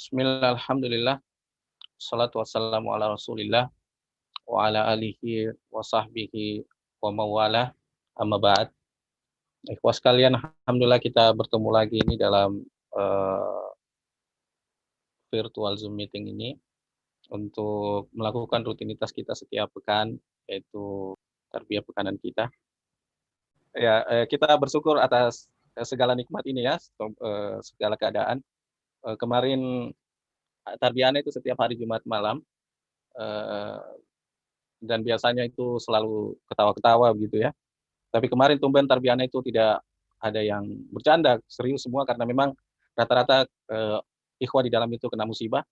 Bismillah, alhamdulillah, salatu wassalamu ala Rasulillah wa ala alihi wa sahbihi wa mawalah, amma ba'd. Ikhwas sekalian, alhamdulillah kita bertemu lagi ini dalam eh, virtual Zoom meeting ini untuk melakukan rutinitas kita setiap pekan, yaitu tarbiyah pekanan kita. Ya, kita bersyukur atas segala nikmat ini ya, segala keadaan. Kemarin tarbiyahnya itu setiap hari Jumat malam, eh, dan biasanya itu selalu ketawa-ketawa begitu ya. Tapi kemarin tumben tarbiyahnya itu tidak ada yang bercanda, serius semua karena memang rata-rata ikhwah di dalam itu kena musibah.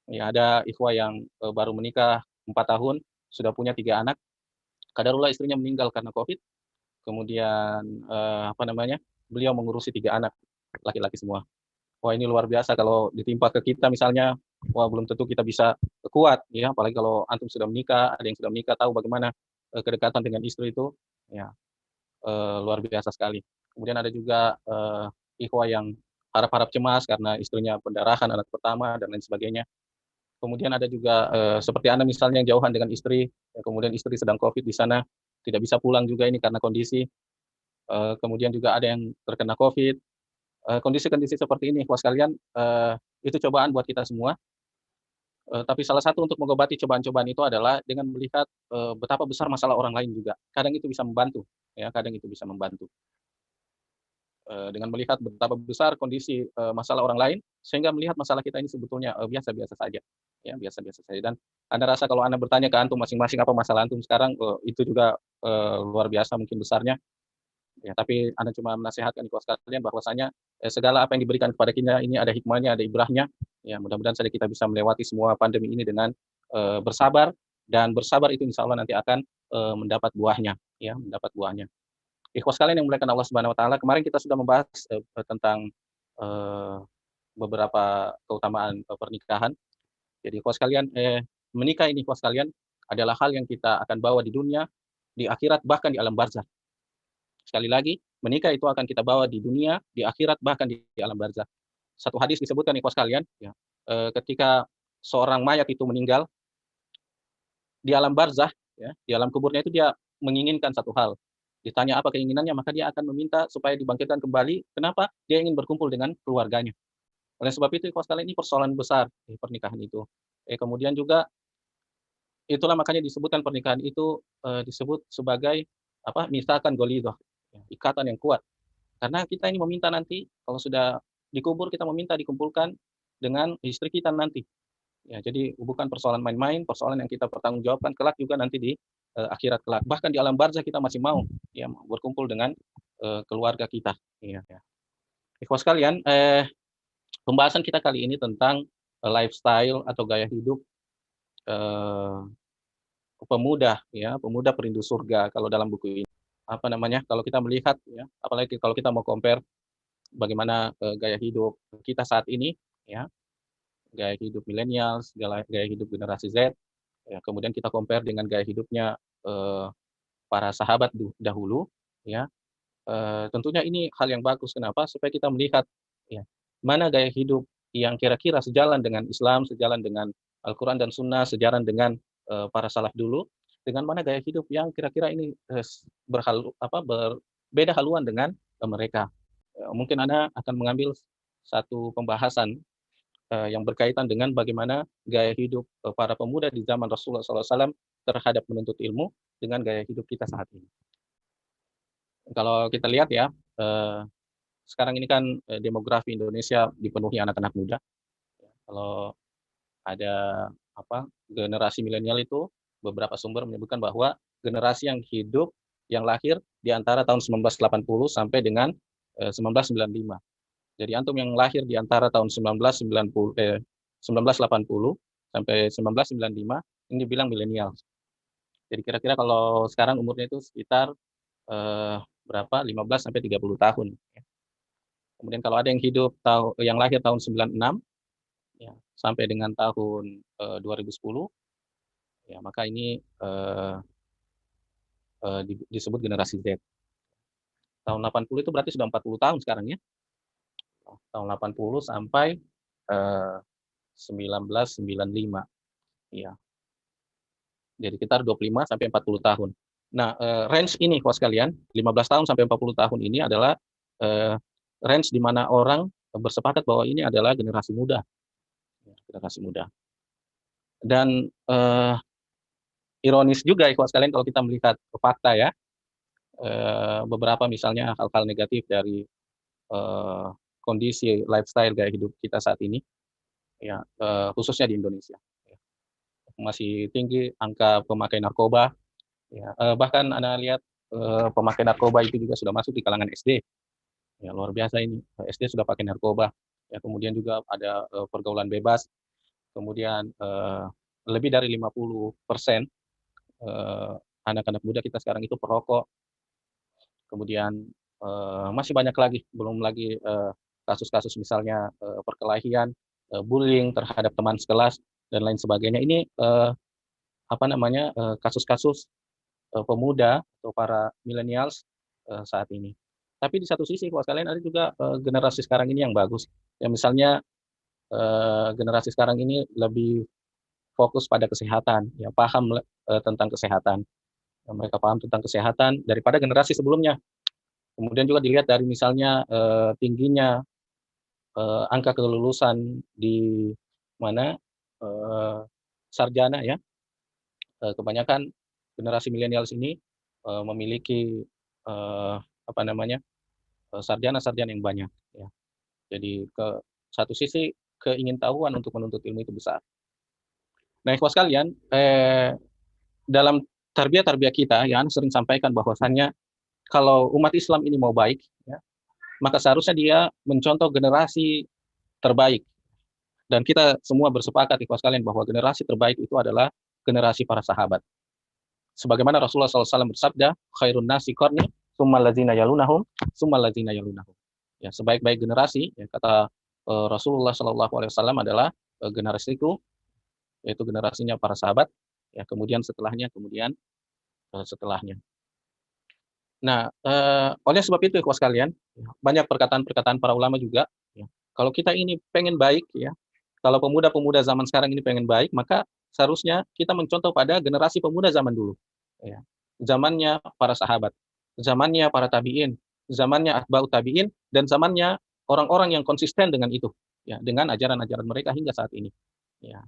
Ya, ada ikhwah yang baru menikah 4 tahun, sudah punya 3 anak. Kadarullah istrinya meninggal karena COVID. Kemudian beliau mengurusi 3 anak laki-laki semua. Wah, ini luar biasa kalau ditimpa ke kita misalnya, wah belum tentu kita bisa kuat ya, apalagi kalau antum sudah menikah, ada yang sudah menikah tahu bagaimana kedekatan dengan istri itu, ya luar biasa sekali. Kemudian ada juga ikhwah yang harap-harap cemas karena istrinya pendarahan anak pertama dan lain sebagainya. Kemudian ada juga seperti Anda misalnya yang jauhan dengan istri, ya, kemudian istri sedang COVID di sana, tidak bisa pulang juga ini karena kondisi. Kemudian juga ada yang terkena COVID. Kondisi-kondisi seperti ini, ikhwah sekalian, itu cobaan buat kita semua. Tapi salah satu untuk mengobati cobaan-cobaan itu adalah dengan melihat betapa besar masalah orang lain juga. Kadang itu bisa membantu, ya, kadang itu bisa membantu. Dengan melihat betapa besar kondisi masalah orang lain, sehingga melihat masalah kita ini sebetulnya biasa-biasa saja, ya biasa-biasa saja. Dan Anda rasa kalau Anda bertanya ke antum masing-masing apa masalah antum sekarang, itu juga luar biasa mungkin besarnya. Ya, tapi Anda cuma menasihatkan kepada sekalian bahwasanya segala apa yang diberikan kepada kita ini ada hikmahnya, ada ibrahnya. Ya, mudah-mudahan saja kita bisa melewati semua pandemi ini dengan bersabar, dan bersabar itu insya Allah nanti akan mendapat buahnya, ya, mendapat buahnya. Ikhwas sekalian yang dimuliakan Allah Subhanahu wa taala, kemarin kita sudah membahas tentang eh, beberapa keutamaan pernikahan. Jadi ikhwas sekalian, menikah ini ikhwas sekalian adalah hal yang kita akan bawa di dunia, di akhirat, bahkan di alam barzah. Sekali lagi, menikah itu akan kita bawa di dunia, di akhirat, bahkan di alam barzah. Satu hadis disebutkan ikhwas sekalian, ya, ketika seorang mayat itu meninggal di alam barzah, ya, di alam kuburnya itu dia menginginkan satu hal. Ditanya apa keinginannya, maka dia akan meminta supaya dibangkitkan kembali. Kenapa? Dia ingin berkumpul dengan keluarganya. Oleh sebab itu, ikhwas sekalian, ini persoalan besar di pernikahan itu. Kemudian juga itulah makanya disebutkan pernikahan itu disebut sebagai apa? Misalkan golidoh, ya, ikatan yang kuat. Karena kita ini meminta nanti kalau sudah dikubur kita meminta dikumpulkan dengan istri kita nanti. Ya, jadi bukan persoalan main-main, persoalan yang kita pertanggungjawabkan kelak juga nanti di akhirat kelak. Bahkan di alam barzah kita masih mau ya berkumpul dengan keluarga kita. Ya, ya. Ikhwas sekalian, pembahasan kita kali ini tentang lifestyle atau gaya hidup eh, pemuda, ya, pemuda perindu surga kalau dalam buku ini. Apa namanya? Kalau kita melihat, ya, apalagi kalau kita mau compare bagaimana gaya hidup kita saat ini, ya, gaya hidup milenials, gaya hidup generasi Z, ya, kemudian kita compare dengan gaya hidupnya eh, para sahabat dahulu, ya, tentunya ini hal yang bagus. Kenapa? Supaya kita melihat, ya, mana gaya hidup yang kira-kira sejalan dengan Islam, sejalan dengan Al-Quran dan Sunnah, sejalan dengan para salaf dulu, dengan mana gaya hidup yang kira-kira ini berbeda haluan dengan mereka. Mungkin Anda akan mengambil satu pembahasan yang berkaitan dengan bagaimana gaya hidup para pemuda di zaman Rasulullah SAW terhadap menuntut ilmu dengan gaya hidup kita saat ini. Kalau kita lihat ya, sekarang ini kan demografi Indonesia dipenuhi anak-anak muda. Kalau ada generasi milenial itu, beberapa sumber menyebutkan bahwa generasi yang hidup, yang lahir di antara tahun 1980 sampai dengan 1995. Jadi antum yang lahir di antara tahun 1980 sampai 1995 ini dibilang milenial. Jadi kira-kira kalau sekarang umurnya itu sekitar eh, berapa? 15 sampai 30 tahun. Kemudian kalau ada yang hidup yang lahir tahun 96 ya, sampai dengan tahun 2010, ya maka ini disebut generasi Z. Tahun 80 itu berarti sudah 40 tahun sekarang ya. Tahun 80 sampai 1995. Ya. Jadi sekitar 25 sampai 40 tahun. Nah, range ini Kawan sekalian, 15 tahun sampai 40 tahun ini adalah range di mana orang bersepakat bahwa ini adalah generasi muda, generasi muda. Dan ironis juga ya Kawan sekalian kalau kita melihat fakta ya, beberapa misalnya hal-hal negatif dari kondisi lifestyle gaya hidup kita saat ini, ya khususnya di Indonesia. Masih tinggi angka pemakai narkoba, ya, bahkan Anda lihat pemakai narkoba itu juga sudah masuk di kalangan SD. Ya, luar biasa ini, SD sudah pakai narkoba. Ya, kemudian juga ada pergaulan bebas, kemudian lebih dari 50% anak-anak muda kita sekarang itu perokok. Kemudian masih banyak lagi, belum lagi kasus-kasus misalnya perkelahian, bullying terhadap teman sekelas dan lain sebagainya. Ini kasus-kasus pemuda atau para millennials saat ini. Tapi di satu sisi, kalau sekalian ada juga generasi sekarang ini yang bagus. Ya misalnya generasi sekarang ini lebih fokus pada kesehatan, ya paham tentang kesehatan. Ya, mereka paham tentang kesehatan daripada generasi sebelumnya. Kemudian juga dilihat dari misalnya tingginya angka kelulusan di mana sarjana ya. Kebanyakan generasi milenials ini memiliki sarjana-sarjana yang banyak. Ya. Jadi ke satu sisi keingintahuan untuk menuntut ilmu itu besar. Nah, ikhwas sekalian, dalam tarbiyah-tarbiyah kita, ya, sering sampaikan bahwasannya kalau umat Islam ini mau baik, ya, maka seharusnya dia mencontoh generasi terbaik. Dan kita semua bersepakat, ikhwas sekalian, bahwa generasi terbaik itu adalah generasi para sahabat. Sebagaimana Rasulullah SAW bersabda, khairun nasi qarni, summal ladzina yalunahum, summal ladzina yalunahum. Ya, sebaik-baik generasi, ya, kata Rasulullah SAW adalah generasiku, yaitu generasinya para sahabat, ya, kemudian setelahnya, setelahnya. Nah, oleh sebab itu, ikhwas sekalian, banyak perkataan-perkataan para ulama juga, ya, kalau kita ini pengen baik, ya, kalau pemuda-pemuda zaman sekarang ini pengen baik, maka seharusnya kita mencontoh pada generasi pemuda zaman dulu. Ya. Zamannya para sahabat, zamannya para tabi'in, zamannya atba'ut tabi'in, dan zamannya orang-orang yang konsisten dengan itu, ya, dengan ajaran-ajaran mereka hingga saat ini. Ya.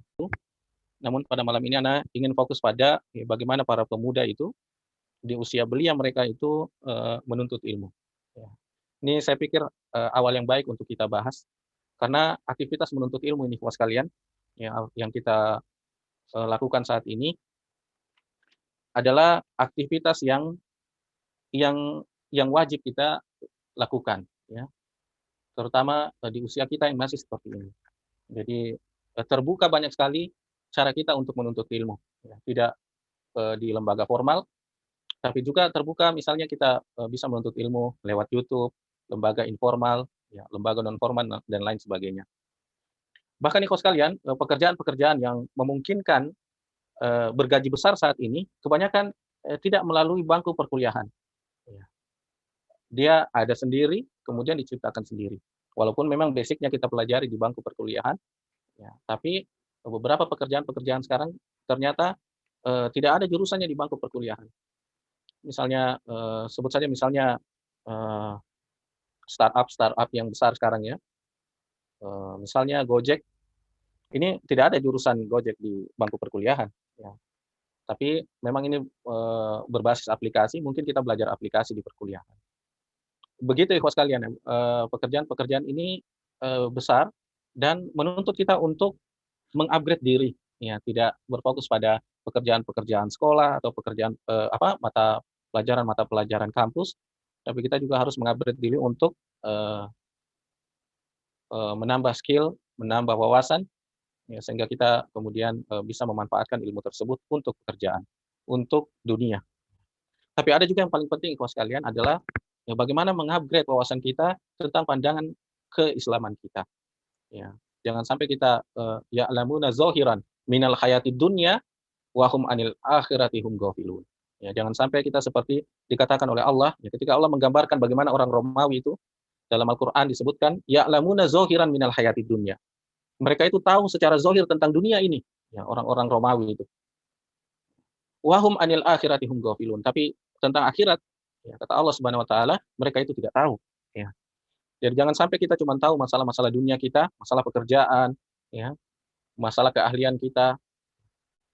Namun pada malam ini Ana ingin fokus pada ya, bagaimana para pemuda itu di usia belia mereka itu menuntut ilmu. Ya. Ini saya pikir awal yang baik untuk kita bahas, karena aktivitas menuntut ilmu ini, kawan sekalian, ya, yang kita lakukan saat ini adalah aktivitas yang wajib kita lakukan, ya, terutama di usia kita yang masih seperti ini. Jadi terbuka banyak sekali cara kita untuk menuntut ilmu, ya. Tidak di lembaga formal, tapi juga terbuka misalnya kita bisa menuntut ilmu lewat YouTube, lembaga informal, ya, lembaga non formal dan lain sebagainya. Bahkan nih sekalian, pekerjaan-pekerjaan yang memungkinkan bergaji besar saat ini kebanyakan tidak melalui bangku perkuliahan. Ya. Dia ada sendiri, kemudian diciptakan sendiri. Walaupun memang basicnya kita pelajari di bangku perkuliahan, ya, tapi beberapa pekerjaan-pekerjaan sekarang ternyata tidak ada jurusannya di bangku perkuliahan. Misalnya sebut saja misalnya startup yang besar sekarang ya, misalnya Gojek, ini tidak ada jurusan Gojek di bangku perkuliahan. Ya. Tapi memang ini berbasis aplikasi, mungkin kita belajar aplikasi di perkuliahan. Begitu ikhwas sekalian, pekerjaan-pekerjaan ini besar dan menuntut kita untuk mengupgrade diri, ya, tidak berfokus pada pekerjaan-pekerjaan sekolah atau pekerjaan mata pelajaran kampus, tapi kita juga harus mengupgrade diri untuk menambah skill, menambah wawasan, ya, sehingga kita kemudian bisa memanfaatkan ilmu tersebut untuk pekerjaan, untuk dunia. Tapi ada juga yang paling penting, ikhwas sekalian, adalah ya, bagaimana mengupgrade wawasan kita tentang pandangan keislaman kita. Ya, jangan sampai kita ya'lamuna zahiran minal hayatid dunya wa hum anil akhirati hum ghafilun. Ya, jangan sampai kita seperti dikatakan oleh Allah, ya, ketika Allah menggambarkan bagaimana orang Romawi itu dalam Al-Qur'an disebutkan ya'lamuna zahiran minal hayatid dunya. Mereka itu tahu secara zahir tentang dunia ini, ya orang-orang Romawi itu. Wahum anil akhirati hum ghafilun. Tapi tentang akhirat, ya, kata Allah Subhanahu wa taala, mereka itu tidak tahu, ya. Jadi jangan sampai kita cuma tahu masalah-masalah dunia kita, masalah pekerjaan, ya, masalah keahlian kita,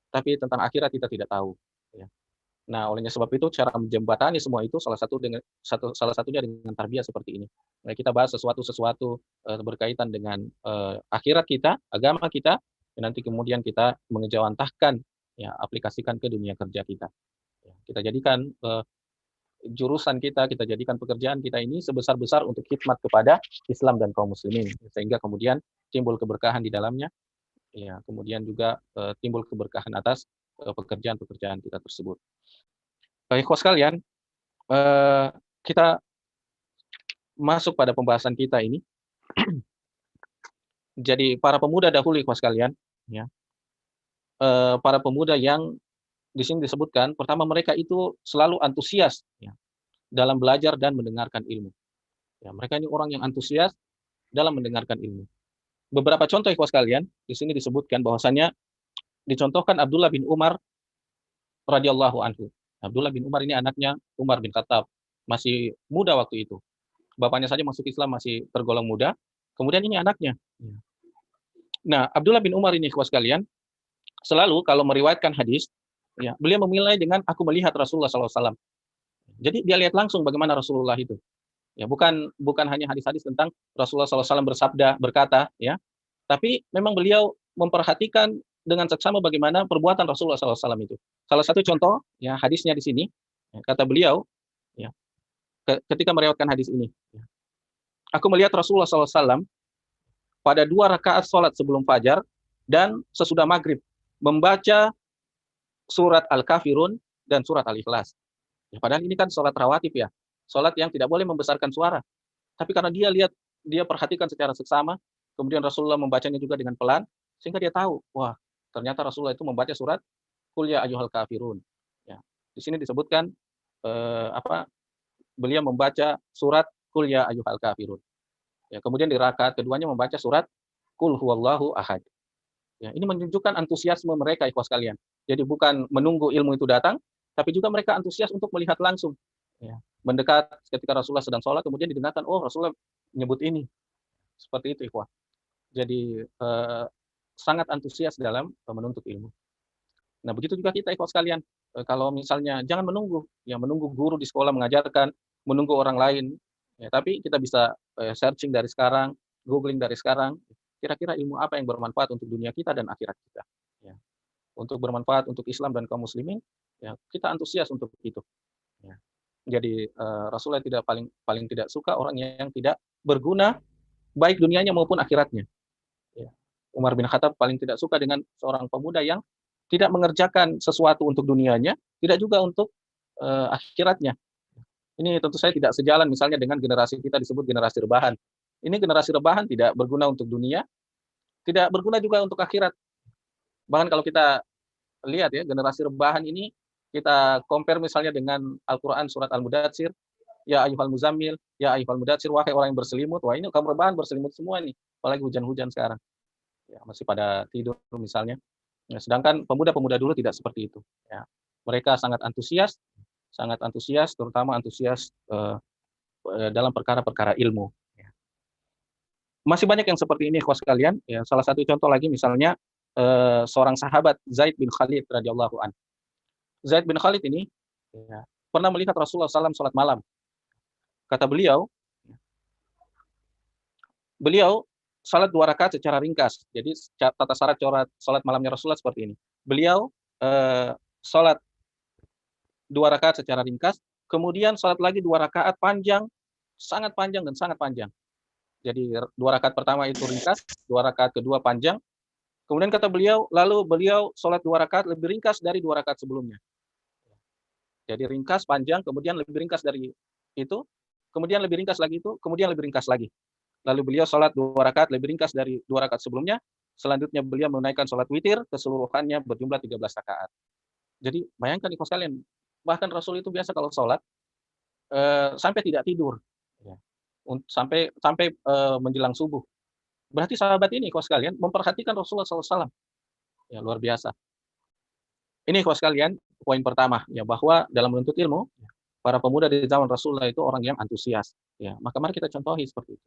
tapi tentang akhirat kita tidak tahu, ya. Nah, olehnya sebab itu cara menjembatani semua itu salah satunya dengan tarbiyah seperti ini. Nah, kita bahas sesuatu berkaitan dengan akhirat kita, agama kita, dan nanti kemudian kita mengejawantahkan, ya, aplikasikan ke dunia kerja kita. Ya, kita jadikan jurusan kita jadikan pekerjaan kita ini sebesar-besar untuk khidmat kepada Islam dan kaum muslimin, sehingga kemudian timbul keberkahan di dalamnya, ya, kemudian juga timbul keberkahan atas pekerjaan-pekerjaan kita tersebut. Baik, ikhwah sekalian, kita masuk pada pembahasan kita ini. Jadi para pemuda dahulu, ikhwah sekalian, ya, para pemuda yang di sini disebutkan, pertama mereka itu selalu antusias, ya, dalam belajar dan mendengarkan ilmu. Ya, mereka ini orang yang antusias dalam mendengarkan ilmu. Beberapa contoh, ikhwah sekalian, di sini disebutkan bahwasannya dicontohkan Abdullah bin Umar radhiyallahu anhu. Abdullah bin Umar ini anaknya Umar bin Khattab, masih muda waktu itu. Bapaknya saja masuk Islam masih tergolong muda. Kemudian ini anaknya. Nah, Abdullah bin Umar ini, ikhwah sekalian, selalu kalau meriwayatkan hadis, ya, beliau memulai dengan aku melihat Rasulullah SAW. Jadi dia lihat langsung bagaimana Rasulullah itu. Ya, bukan hanya hadis-hadis tentang Rasulullah SAW berkata, ya, tapi memang beliau memperhatikan dengan seksama bagaimana perbuatan Rasulullah SAW itu. Salah satu contoh, ya, hadisnya di sini, ya, kata beliau, ya, ketika meriwayatkan hadis ini, ya, aku melihat Rasulullah SAW pada 2 rakaat sholat sebelum fajar dan sesudah maghrib membaca surat Al-Kafirun dan surat Al-Ikhlas. Ya, padahal ini kan sholat rawatib, ya, sholat yang tidak boleh membesarkan suara. Tapi karena dia perhatikan secara seksama, kemudian Rasulullah membacanya juga dengan pelan, sehingga dia tahu, wah, ternyata Rasulullah itu membaca surat Qul ya ayyuhal kafirun. Ya, di sini disebutkan beliau membaca surat Qul ya ayyuhal kafirun. Ya, kemudian di rakaat keduanya membaca surat Qul huwallahu ahad. Ya, ini menunjukkan antusiasme mereka, ikhwah sekalian. Jadi bukan menunggu ilmu itu datang, tapi juga mereka antusias untuk melihat langsung. Ya, mendekat ketika Rasulullah sedang sholat, kemudian didengarkan, oh Rasulullah menyebut ini. Seperti itu, ikhwah. Jadi sangat antusias dalam menuntut ilmu. Nah, begitu juga kita, ikhwah sekalian. Kalau misalnya jangan menunggu guru di sekolah mengajarkan, menunggu orang lain. Ya, tapi kita bisa searching dari sekarang, googling dari sekarang, kira-kira ilmu apa yang bermanfaat untuk dunia kita dan akhirat kita. Ya. Untuk bermanfaat untuk Islam dan kaum muslimin, ya, kita antusias untuk itu. Ya. Jadi Rasulullah paling tidak suka orang yang tidak berguna baik dunianya maupun akhiratnya. Ya. Umar bin Khattab paling tidak suka dengan seorang pemuda yang tidak mengerjakan sesuatu untuk dunianya, tidak juga untuk akhiratnya. Ini tentu saya tidak sejalan misalnya dengan generasi kita disebut generasi rebahan. Ini generasi rebahan tidak berguna untuk dunia, tidak berguna juga untuk akhirat. Bahkan kalau kita lihat, ya, generasi rebahan ini kita compare misalnya dengan Al-Qur'an surat Al-Mudatsir, ya ayyuhal muzammil, ya ayyuhal mudatsir, wahai orang yang berselimut. Wah, ini kaum rebahan berselimut semua nih, apalagi hujan-hujan sekarang. Ya, masih pada tidur misalnya. Ya, sedangkan pemuda-pemuda dulu tidak seperti itu. Ya. Mereka sangat antusias, terutama antusias dalam perkara-perkara ilmu. Ya. Masih banyak yang seperti ini, ikhwah sekalian. Ya, salah satu contoh lagi misalnya seorang sahabat Zaid bin Khalid radhiyallahu anhu. Zaid bin Khalid ini, ya, pernah melihat Rasulullah SAW sholat malam. Kata beliau salat 2 rakaat secara ringkas. Jadi tata cara salat malamnya Rasulullah seperti ini. Beliau salat 2 rakaat secara ringkas, kemudian salat lagi 2 rakaat panjang, sangat panjang dan sangat panjang. Jadi 2 rakaat pertama itu ringkas, 2 rakaat kedua panjang. Kemudian kata beliau, lalu beliau salat 2 rakaat lebih ringkas dari 2 rakaat sebelumnya. Jadi ringkas, panjang, kemudian lebih ringkas dari itu, kemudian lebih ringkas lagi itu, kemudian lebih ringkas lagi. Lalu beliau sholat 2 rakaat lebih ringkas dari 2 rakaat sebelumnya. Selanjutnya beliau menunaikan sholat witir, keseluruhannya berjumlah 13 rakaat. Jadi bayangkan, ikhwas kalian, bahkan Rasul itu biasa kalau sholat sampai tidak tidur, ya, sampai menjelang subuh. Berarti sahabat ini ikhwas sekalian memperhatikan Rasulullah SAW. Ya, luar biasa. Ini ikhwas sekalian, poin pertama ya, bahwa dalam menuntut ilmu, para pemuda di zaman Rasulullah itu orang yang antusias, ya. Maka mari kita contohi seperti itu.